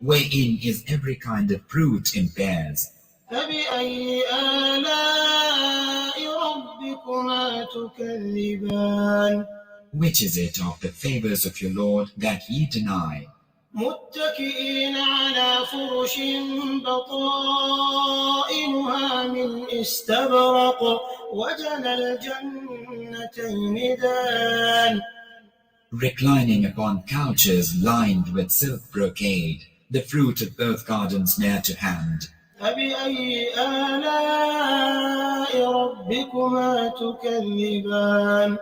wherein is every kind of fruit in pairs. فبأي آلاء ربكما تكذبان Which is it of the favors of your Lord that ye deny? متكئين على فرش بطائنها من استبرق وجنى الجنتين دان. Reclining upon couches lined with silk brocade, the fruit of both gardens near to hand. فبأي آلاء ربكما تكذبان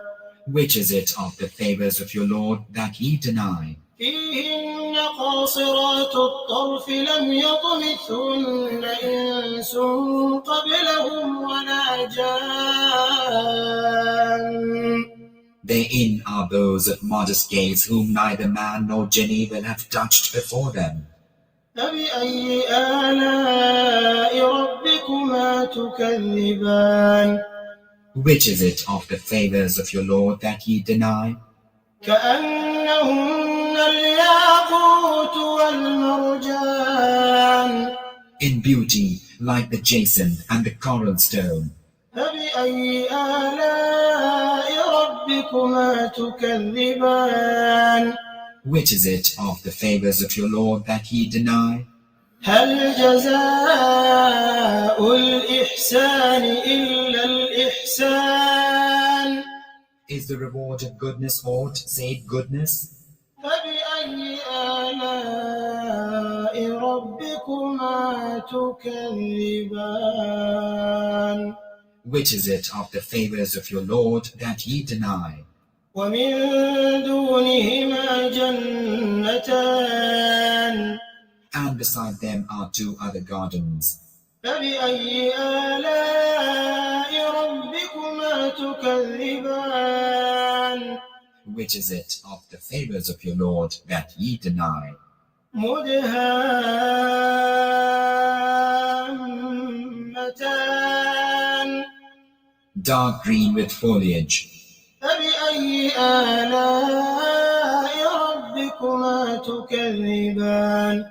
Which is it of the favors of your Lord that ye deny? فيهن قاصرات الطرف لم يطمثهن إنس قبلهم ولا جان. Therein are those of modest gaze whom neither man nor genie will have touched before them. فبأي آلاء ربكما تكذبان Which is it of the favors of your Lord that ye deny? كأنهن الياقوت والمرجان In beauty, like the jacinth and the coral stone. فبأي آلاء ربكما تكذبان Which is it of the favors of your Lord that ye deny? هل جزاء الإحسان إلا الإحسان Is the reward of goodness aught save goodness? فبأي آلاء ربكما تكذبان Which is it of the favors of your Lord that ye deny? ومن دونهما جنتان And beside them are two other gardens. فبأي آلاء ربكما تكذبان Which is it of the favors of your Lord that ye deny? مدهامتان Dark green with foliage. فبأي آلاء ربكما تكذبان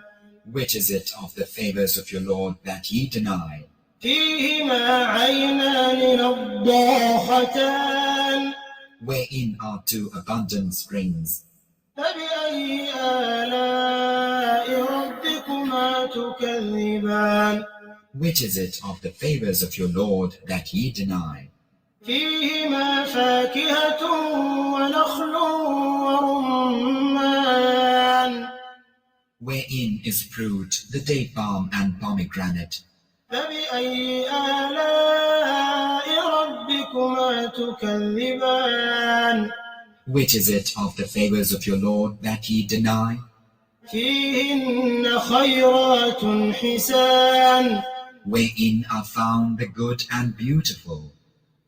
Which is it of the favors of your Lord that ye deny? فيهما عينان نضاختان Wherein are two abundant springs. فبأي آلاء ربكما تكذبان Which is it of the favors of your Lord that ye deny? فيهما فاكهة ونخل ورمان Wherein is fruit, the date palm and pomegranate. فبأي آلاء ربكما تكذبان Which is it of the favors of your Lord that ye deny? فيهن خيرات حسان Wherein are found the good and beautiful.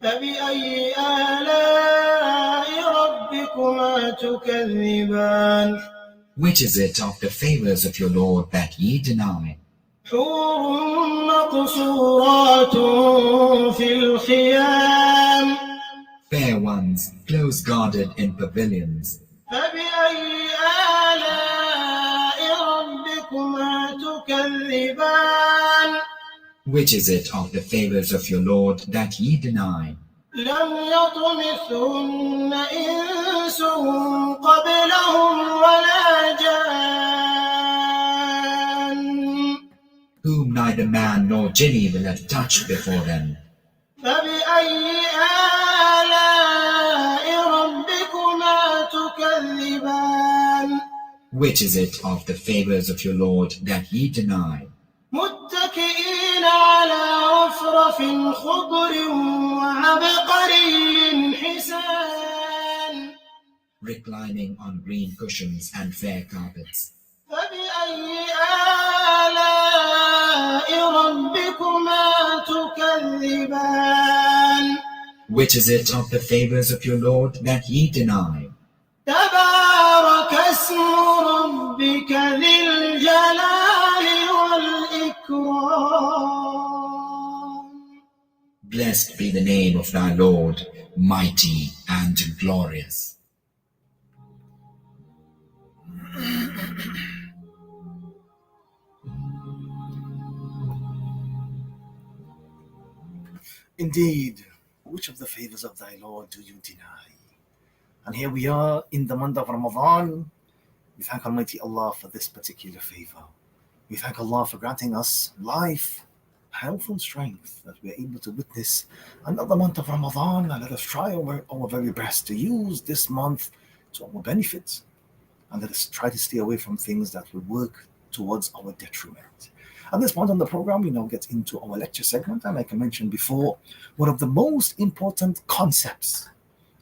فبأي آلاء ربكما تكذبان Which is it of the favors of your Lord that ye deny? حور مقصورات في الخيام Fair ones, close guarded in pavilions. فبأي آلاء ربكما تكذبان Which is it of the favors of your Lord that ye deny? لم يطمثهن إنس قبلهم ولا جان Whom neither man nor genie will have touched before them. فبأي آلاء ربكما تكذبان Which is it of the favors of your Lord that ye deny? متكئين على رفرف خضر وعبقري حسان Reclining on green cushions and fair carpets. فبأي آلاء ربكما تكذبان Which is it of the favors of your Lord that ye deny? تبارك اسم ربك ذي الجلال والإكرام Blessed be the name of thy Lord, mighty and glorious. Indeed, which of the favors of thy Lord do you deny? And here we are in the month of Ramadan. We thank Almighty Allah for this particular favor. We thank Allah for granting us life, health and strength, that we are able to witness another month of Ramadan, and let us try our very best to use this month to our benefit, and let us try to stay away from things that will work towards our detriment. At this point on the program, we now get into our lecture segment, and like I mentioned before, one of the most important concepts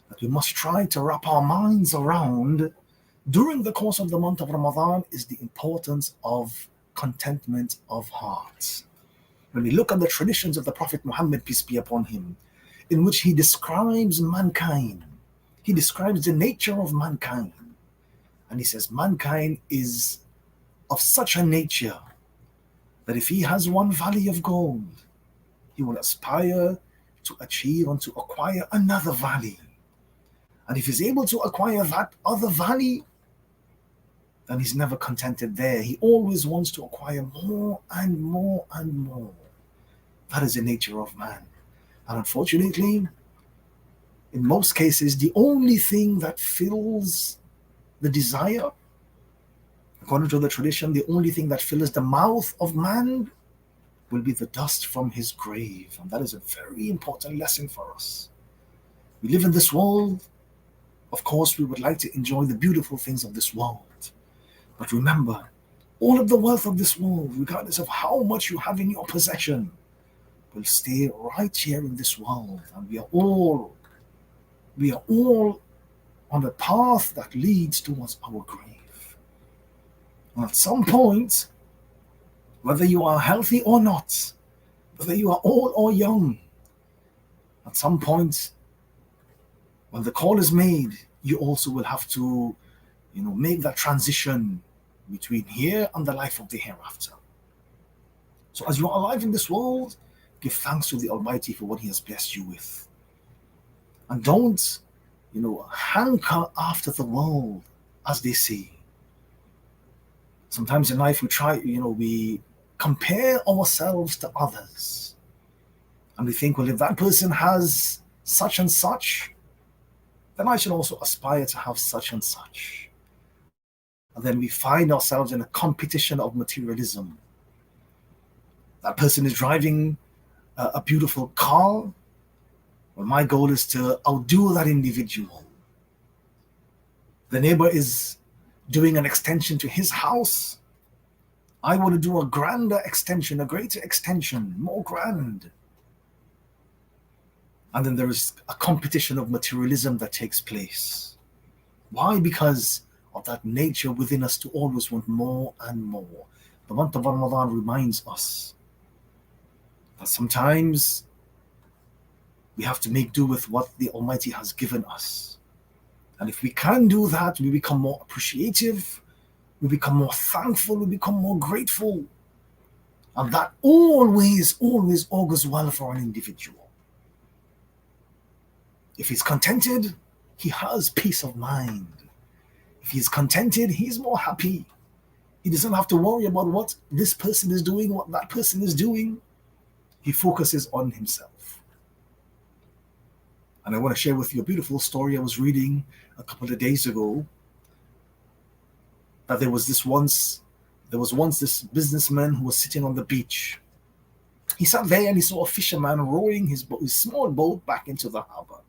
that we must try to wrap our minds around during the course of the month of Ramadan is the importance of contentment of heart. When we look at the traditions of the Prophet Muhammad, peace be upon him, in which he describes mankind, he describes the nature of mankind, and he says mankind is of such a nature that if he has one valley of gold, he will aspire to achieve and to acquire another valley. And if he's able to acquire that other valley, then he's never contented there. He always wants to acquire more and more and more. That is the nature of man. And unfortunately, in most cases, the only thing that fills the desire, according to the tradition, the only thing that fills the mouth of man will be the dust from his grave. And that is a very important lesson for us. We live in this world. Of course, we would like to enjoy the beautiful things of this world. But remember, all of the wealth of this world, regardless of how much you have in your possession, will stay right here in this world. And we are all on a path that leads towards our grave. And at some point, whether you are healthy or not, whether you are old or young, at some point, when the call is made, you also will have to, make that transition between here and the life of the hereafter. So as you are alive in this world, give thanks to the Almighty for what He has blessed you with. And don't, hanker after the world, as they say. Sometimes in life we compare ourselves to others. And we think, well, if that person has such and such, then I should also aspire to have such and such. And then we find ourselves in a competition of materialism. That person is driving a beautiful car. Well, my goal is to outdo that individual. The neighbor is doing an extension to his house. I want to do a grander extension, a greater extension, more grand. And then there is a competition of materialism that takes place. Why? Because of that nature within us to always want more and more. The month of Ramadan reminds us that sometimes we have to make do with what the Almighty has given us. And if we can do that, we become more appreciative, we become more thankful, we become more grateful. And that always augurs well for an individual. If he's contented, he has peace of mind. If he's contented, he's more happy. He doesn't have to worry about what this person is doing, what that person is doing. He focuses on himself. And I want to share with you a beautiful story I was reading a couple of days ago. That there was once this businessman who was sitting on the beach. He sat there and he saw a fisherman rowing his small boat back into the harbor.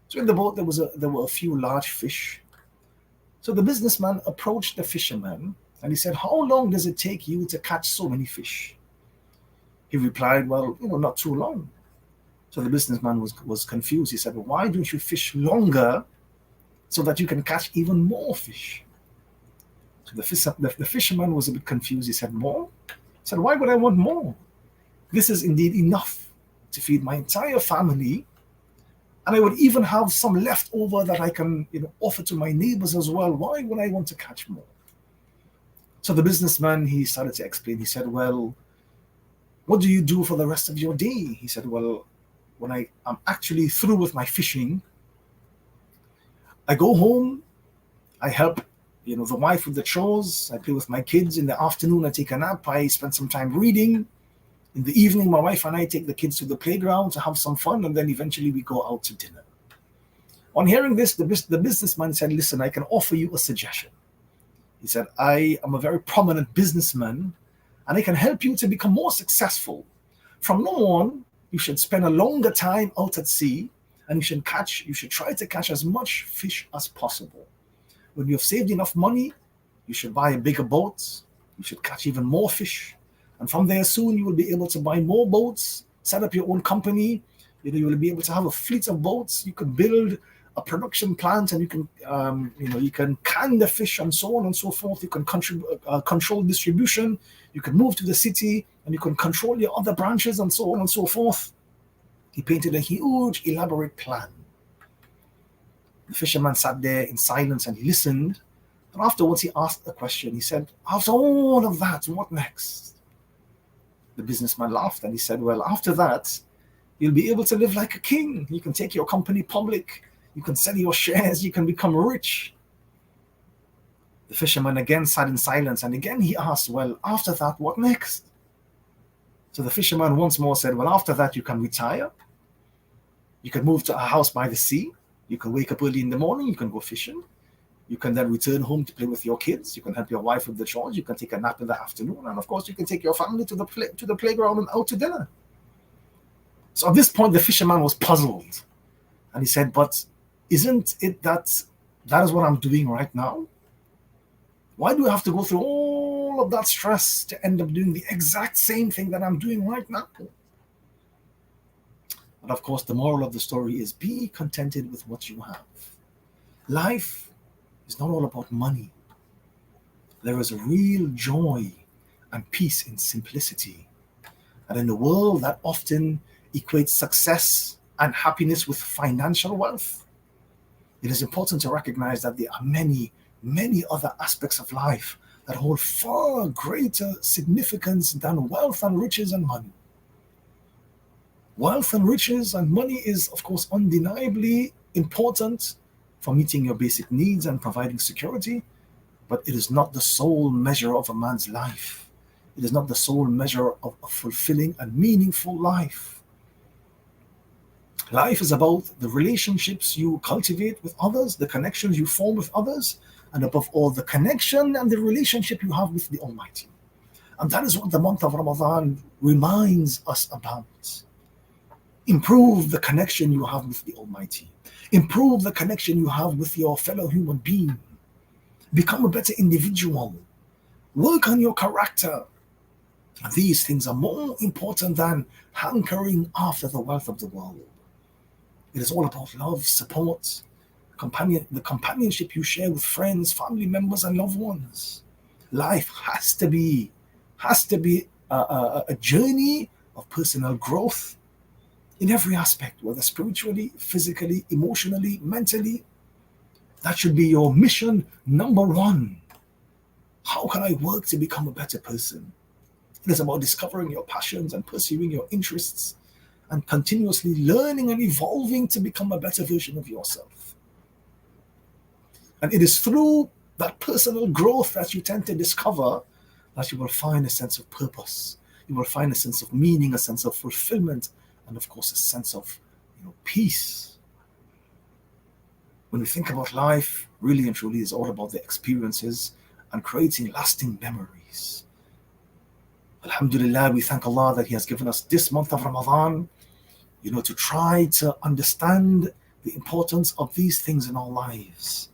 So in the boat there were a few large fish. So the businessman approached the fisherman and he said, "How long does it take you to catch so many fish?" He replied, "Well, not too long." So the businessman was confused. He said, "Well, why don't you fish longer so that you can catch even more fish?" So the fisherman was a bit confused. He said, "More?" He said, "Why would I want more? This is indeed enough to feed my entire family. And I would even have some left over that I can offer to my neighbors as well. Why would I want to catch more?" So the businessman, he started to explain. He said, "Well, what do you do for the rest of your day?" He said, "Well, when I'm actually through with my fishing, I go home, I help the wife with the chores, I play with my kids. In the afternoon, I take a nap, I spend some time reading. In the evening, my wife and I take the kids to the playground to have some fun, and then eventually we go out to dinner. On hearing this, the businessman said, listen, I can offer you a suggestion. He said, I am a very prominent businessman, and I can help you to become more successful. From now on, you should spend a longer time out at sea, and you should try to catch as much fish as possible. When you have saved enough money, you should buy a bigger boat. You should catch even more fish. And from there, soon you will be able to buy more boats, set up your own company. You will be able to have a fleet of boats. You can build a production plant, and you can can the fish and so on and so forth. You can control distribution. You can move to the city, and you can control your other branches and so on and so forth. He painted a huge, elaborate plan. The fisherman sat there in silence and he listened. And afterwards, he asked a question. He said, after all of that, what next? The businessman laughed and he said, well, after that, you'll be able to live like a king. You can take your company public. You can sell your shares. You can become rich. The fisherman again sat in silence, and again he asked, well, after that, what next? So the fisherman once more said, well, after that, you can retire. You can move to a house by the sea. You can wake up early in the morning. You can go fishing. You can then return home to play with your kids. You can help your wife with the chores. You can take a nap in the afternoon. And of course, you can take your family to the playground and out to dinner. So at this point, the fisherman was puzzled. And he said, but isn't it that is what I'm doing right now? Why do I have to go through all of that stress to end up doing the exact same thing that I'm doing right now? And of course, the moral of the story is be contented with what you have. Life is not all about money. There is a real joy and peace in simplicity. And in a world that often equates success and happiness with financial wealth, it is important to recognize that there are many, many other aspects of life that hold far greater significance than wealth and riches and money. Wealth and riches and money is, of course, undeniably important for meeting your basic needs and providing security, but it is not the sole measure of a man's life. It is not the sole measure of a fulfilling and meaningful life. Life is about the relationships you cultivate with others, the connections you form with others, and above all, the connection and the relationship you have with the Almighty. And that is what the month of Ramadan reminds us about. Improve the connection you have with the Almighty. Improve the connection you have with your fellow human being. Become a better individual. Work on your character. These things are more important than hankering after the wealth of the world. It is all about love, support, the companionship you share with friends, family members, and loved ones. Life has to be a journey of personal growth in every aspect, whether spiritually, physically, emotionally, mentally. That should be your mission number one. How can I work to become a better person? It is about discovering your passions and pursuing your interests and continuously learning and evolving to become a better version of yourself. And it is through that personal growth that you tend to discover that you will find a sense of purpose. You will find a sense of meaning, a sense of fulfillment, and of course, a sense of peace. When we think about life, really and truly, it's all about the experiences and creating lasting memories. Alhamdulillah, we thank Allah that He has given us this month of Ramadan, to try to understand the importance of these things in our lives.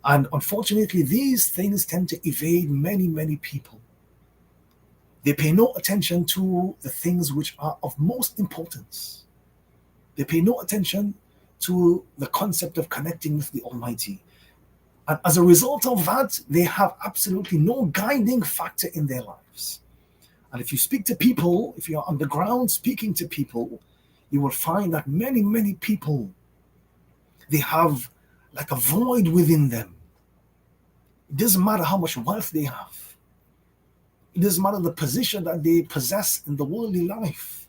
And unfortunately, these things tend to evade many, many people. They pay no attention to the things which are of most importance. They pay no attention to the concept of connecting with the Almighty. And as a result of that, they have absolutely no guiding factor in their lives. And if you speak to people, if you're on the ground speaking to people, you will find that many, many people, they have like a void within them. It doesn't matter how much wealth they have. It doesn't matter the position that they possess in the worldly life.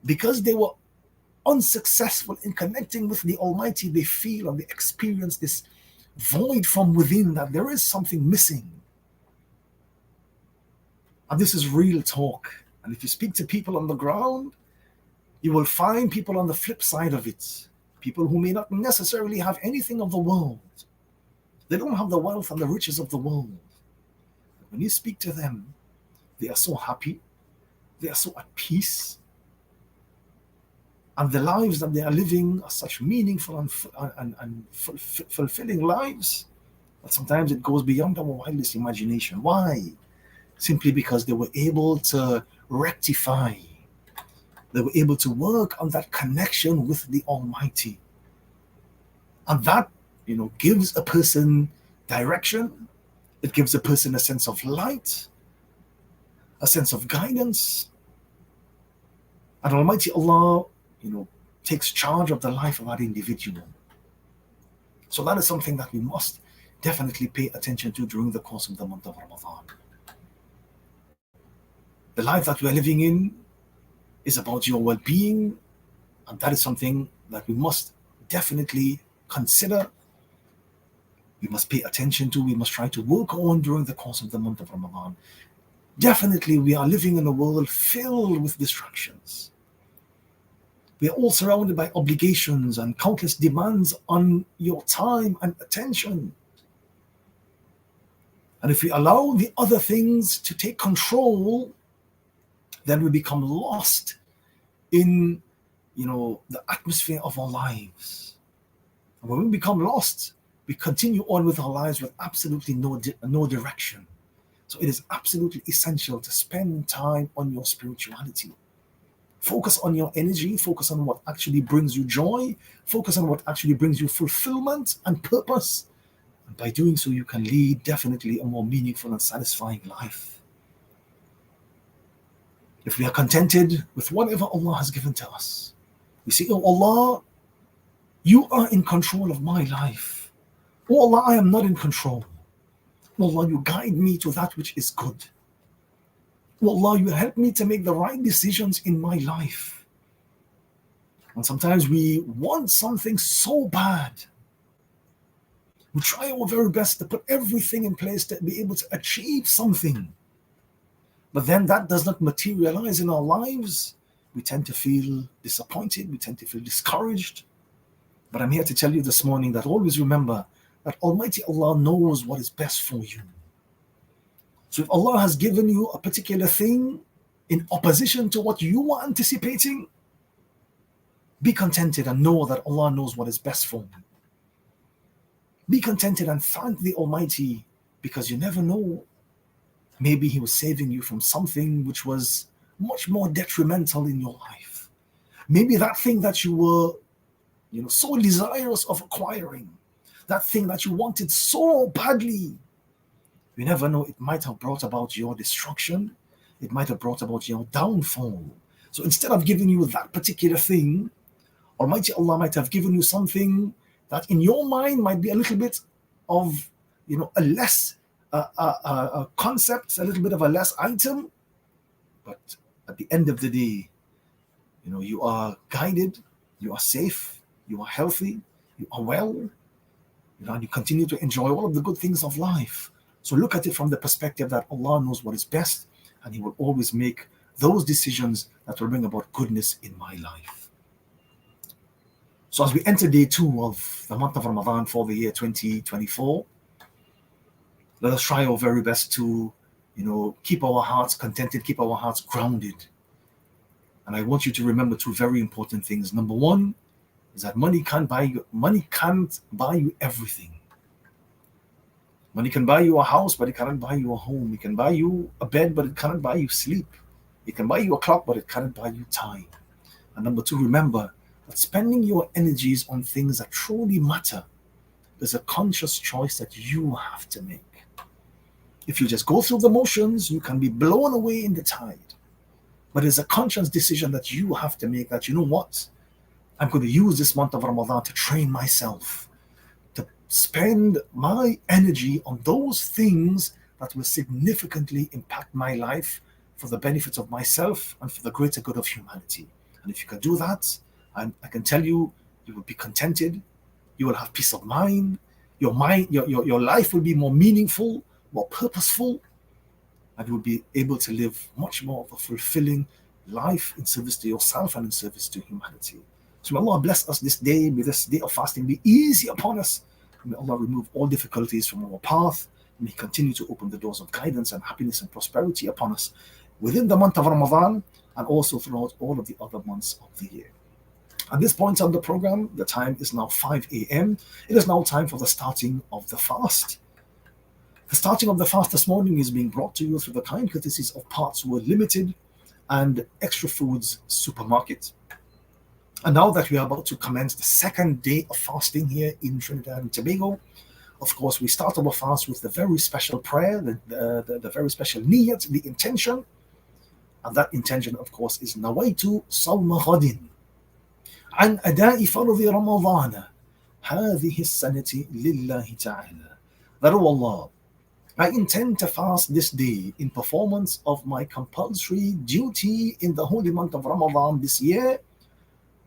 Because they were unsuccessful in connecting with the Almighty, they feel and they experience this void from within, that there is something missing. And this is real talk. And if you speak to people on the ground, you will find people on the flip side of it. People who may not necessarily have anything of the world. They don't have the wealth and the riches of the world. But when you speak to them, they are so happy. They are so at peace. And the lives that they are living are such meaningful and fulfilling lives that sometimes it goes beyond our wildest imagination. Why? Simply because they were able to rectify. They were able to work on that connection with the Almighty. And that, gives a person direction. It gives a person a sense of light, a sense of guidance. And Almighty Allah, takes charge of the life of that individual. So that is something that we must definitely pay attention to during the course of the month of Ramadan. The life that we are living in is about your well-being, and that is something that we must definitely consider. We must pay attention to, we must try to work on during the course of the month of Ramadan. Definitely, we are living in a world filled with distractions. We are all surrounded by obligations and countless demands on your time and attention. And if we allow the other things to take control, then we become lost in, the atmosphere of our lives. And when we become lost, we continue on with our lives with absolutely no direction. So it is absolutely essential to spend time on your spirituality. Focus on your energy, focus on what actually brings you joy, focus on what actually brings you fulfillment and purpose. And by doing so, you can lead definitely a more meaningful and satisfying life. If we are contented with whatever Allah has given to us, we say, oh Allah, you are in control of my life. Oh Allah, I am not in control. Oh Allah, you guide me to that which is good. Oh Allah, you help me to make the right decisions in my life. And sometimes we want something so bad. We try our very best to put everything in place to be able to achieve something. But then that does not materialize in our lives. We tend to feel disappointed. We tend to feel discouraged. But I'm here to tell you this morning that always remember that Almighty Allah knows what is best for you. So if Allah has given you a particular thing in opposition to what you are anticipating, be contented and know that Allah knows what is best for you. Be contented and thank the Almighty, because you never know. Maybe He was saving you from something which was much more detrimental in your life. Maybe that thing that you were, so desirous of acquiring, that thing that you wanted so badly, you never know, it might have brought about your destruction. It might have brought about your downfall. So instead of giving you that particular thing, Almighty Allah might have given you something that in your mind might be a little bit of, a less a concept, a little bit of a less item. But at the end of the day, you are guided, you are safe, you are healthy, you are well, and you continue to enjoy all of the good things of life. So look at it from the perspective that Allah knows what is best, and He will always make those decisions that will bring about goodness in my life. So as we enter day 2 of the month of Ramadan for the year 2024, let us try our very best to, keep our hearts contented, keep our hearts grounded. And I want you to remember 2 very important things. Number 1 is that money can't buy you everything. Money can buy you a house, but it cannot buy you a home. It can buy you a bed, but it cannot buy you sleep. It can buy you a clock, but it cannot buy you time. And number 2, remember that spending your energies on things that truly matter is a conscious choice that you have to make. If you just go through the motions, you can be blown away in the tide. But it's a conscious decision that you have to make, that, I'm going to use this month of Ramadan to train myself, to spend my energy on those things that will significantly impact my life for the benefit of myself and for the greater good of humanity. And if you can do that, I can tell you, you will be contented, you will have peace of mind, your life will be more meaningful, more purposeful, and you will be able to live much more of a fulfilling life in service to yourself and in service to humanity. So may Allah bless us this day. May this day of fasting be easy upon us. May Allah remove all difficulties from our path. May He continue to open the doors of guidance and happiness and prosperity upon us within the month of Ramadan and also throughout all of the other months of the year. At this point on the program, the time is now 5 a.m. It is now time for the starting of the fast. The starting of the fast this morning is being brought to you through the kind courtesies of Parts World Limited and Extra Foods Supermarket. And now that we are about to commence the second day of fasting here in Trinidad and Tobago, of course, we start our fast with the very special prayer, the very special niyat, the intention. And that intention, of course, is nawaitu sawma ghadin عن أداء فرض رمضان هذه السنة لله تعالى. That, O Allah, I intend to fast this day in performance of my compulsory duty in the holy month of Ramadan this year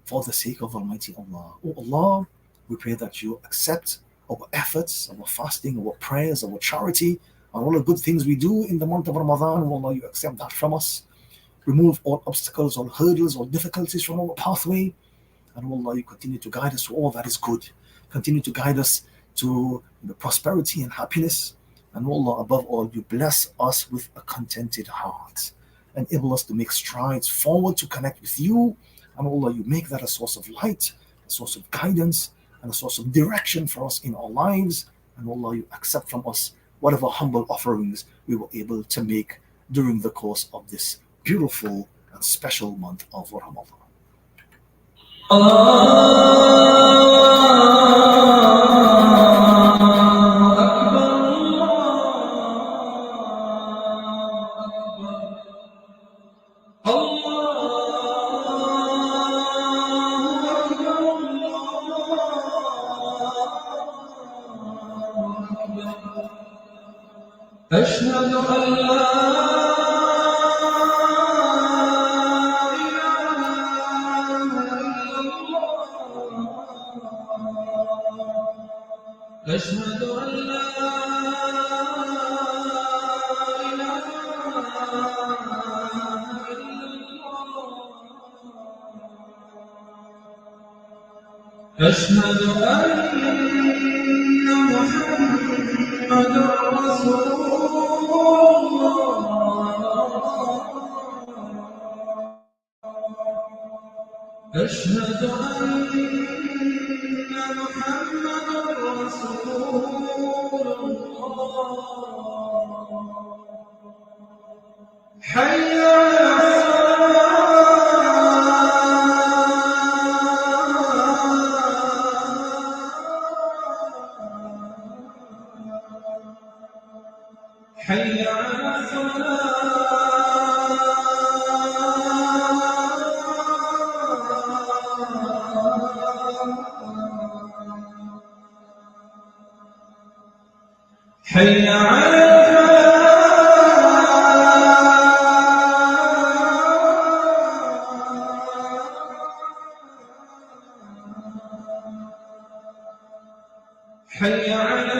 for the sake of Almighty Allah. O Allah, we pray that you accept our efforts, our fasting, our prayers, our charity, and all the good things we do in the month of Ramadan. O Allah, you accept that from us. Remove all obstacles, all hurdles, all difficulties from our pathway. And Allah, you continue to guide us to all that is good. Continue to guide us to the prosperity and happiness. And Allah, above all, you bless us with a contented heart. Enable us to make strides forward to connect with you. And Allah, you make that a source of light, a source of guidance, and a source of direction for us in our lives. And Allah, you accept from us whatever humble offerings we were able to make during the course of this beautiful and special month of Ramadan. أشهد أن لا أشهد أن لا إله إلا الله أشهد أن محمدا رسول الله أشهد أن محمدا رسول الله حي على حي على حي على حي على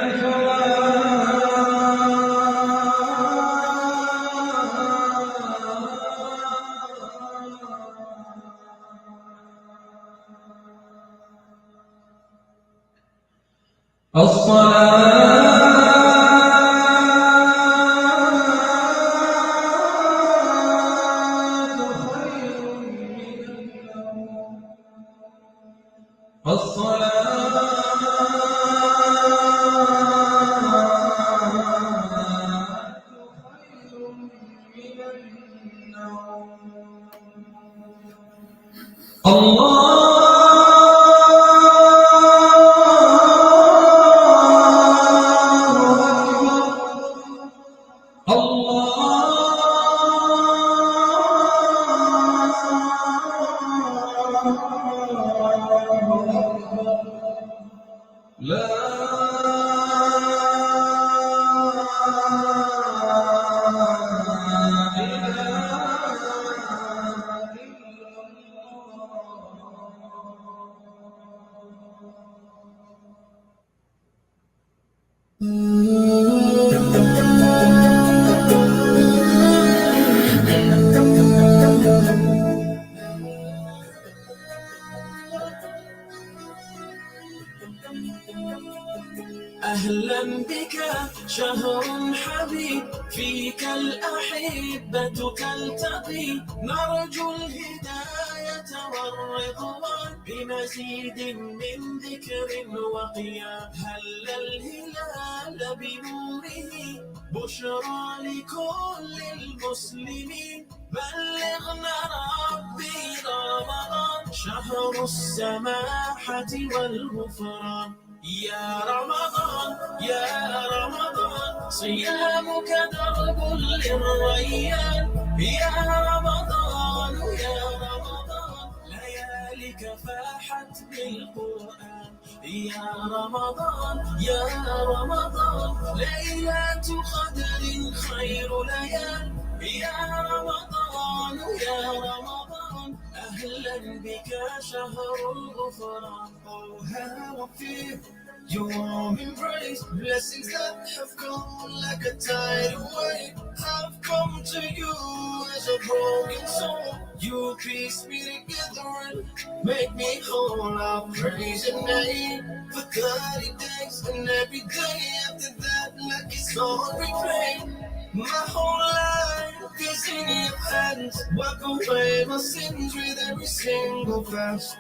أهلا بك شهر حبيب فيك الأحبة تلتقي نرجو الهداية والرضوان بمزيد من ذكر وقيام هل الهلال بنوره بشرى لكل المسلمين بلغنا ربي رمضان شهر السماحة والغفران يا رمضان يا رمضان صيامك درب للريان يا رمضان يا رمضان لياليك فاحت بالقرآن يا رمضان يا رمضان ليلة قدر خير ليال يا رمضان يا رمضان أهلا بك شهر الغفران Oh how I feel your warm embrace blessings that have come like a tidal wave have come to you as a broken soul you piece me together and make me whole I'll praise your name for 30 days and every day after that like it's on replay my whole life is in your hands. Wipe away my sins with every single fast.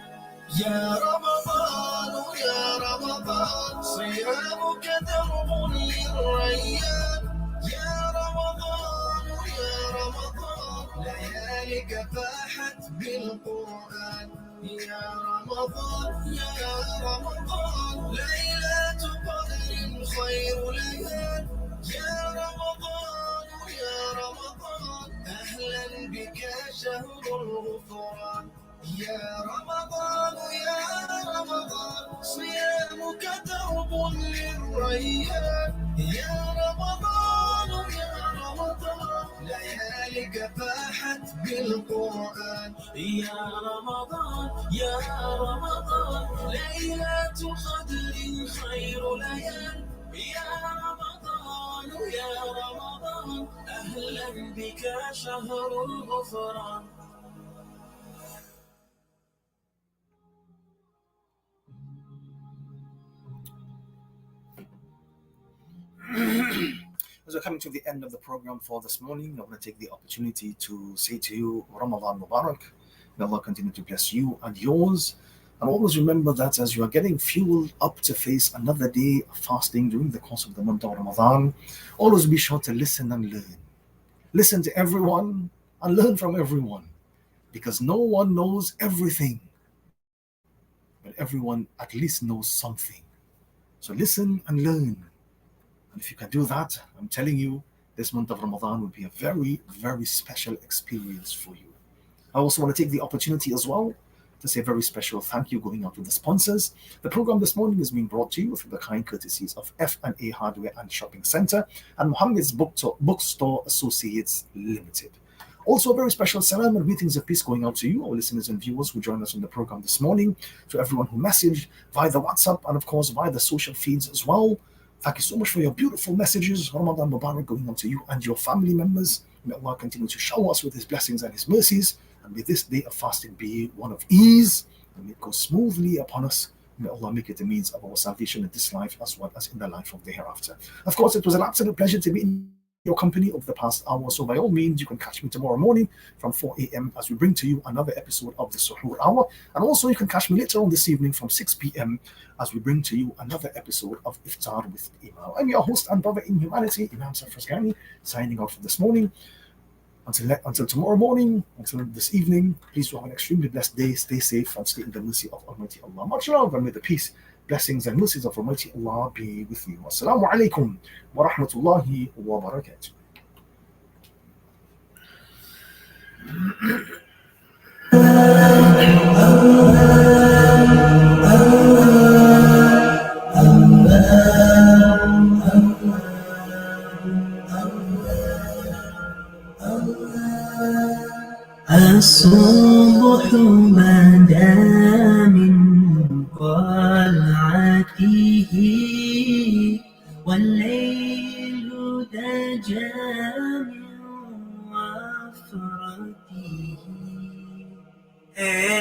يا رمضان يا رمضان صيامك درب للريان يا رمضان يا رمضان لياليك فاحت بالقرآن يا رمضان يا رمضان ليلة قدر خير ليال يا رمضان يا رمضان أهلا بك شهر الغفران يا رمضان يا رمضان صيامك درب للريان يا رمضان يا رمضان لياليك فاحت بالقرآن يا رمضان يا رمضان ليلة قدر خير ليال يا رمضان يا رمضان أهلا بك شهر الغفران As we're coming to the end of the program for this morning, I want to take the opportunity to say to you, Ramadan Mubarak. May Allah continue to bless you and yours. And always remember that as you are getting fueled up to face another day of fasting during the course of the month of Ramadan, always be sure to listen and learn. Listen to everyone and learn from everyone. Because no one knows everything, but everyone at least knows something. So listen and learn. And if you can do that, I'm telling you, this month of Ramadan will be a very, very special experience for you. I also want to take the opportunity as well to say a very special thank you going out to the sponsors. The program this morning is being brought to you through the kind courtesies of F&A Hardware and Shopping Center and Muhammad's Bookstore Associates Limited. Also, a very special salam and greetings of peace going out to you, our listeners and viewers who joined us on the program this morning, to everyone who messaged via the WhatsApp and, of course, via the social feeds as well. Thank you so much for your beautiful messages. Ramadan Mubarak going on to you and your family members. May Allah continue to shower us with His blessings and His mercies. And may this day of fasting be one of ease. And may it go smoothly upon us. May Allah make it a means of our salvation in this life as well as in the life of the hereafter. Of course, it was an absolute pleasure to be in your company over the past hour. So by all means, you can catch me tomorrow morning from 4 a.m. as we bring to you another episode of the Suhoor Hour. And also you can catch me later on this evening from 6 p.m. as we bring to you another episode of Iftar with Imam. I'm your host and brother in humanity, Imam Safras Ghani, signing out for this morning. Until tomorrow morning, until this evening, please do have an extremely blessed day. Stay safe and stay in the mercy of Almighty Allah. Much love, and may the peace, blessings and mercies of Almighty Allah be with you. Assalamu alaikum wa rahmatullahi wa barakatuh. الصبح بدا من طلعته والليل دجى من وفرته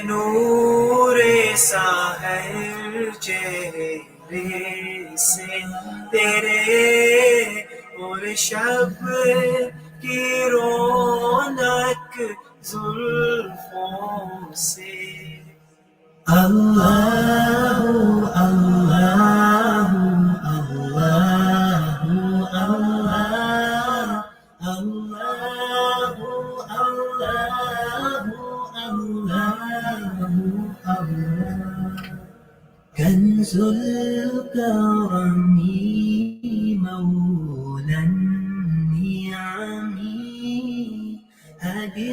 نور سحر चेहरे से तेरे और शब की रौनक जुल्फों से Allahu, Allahu, Allahu, Allah. Allahu, Allahu, Allahu, Allah. كنز الكرم مولى النعم هدي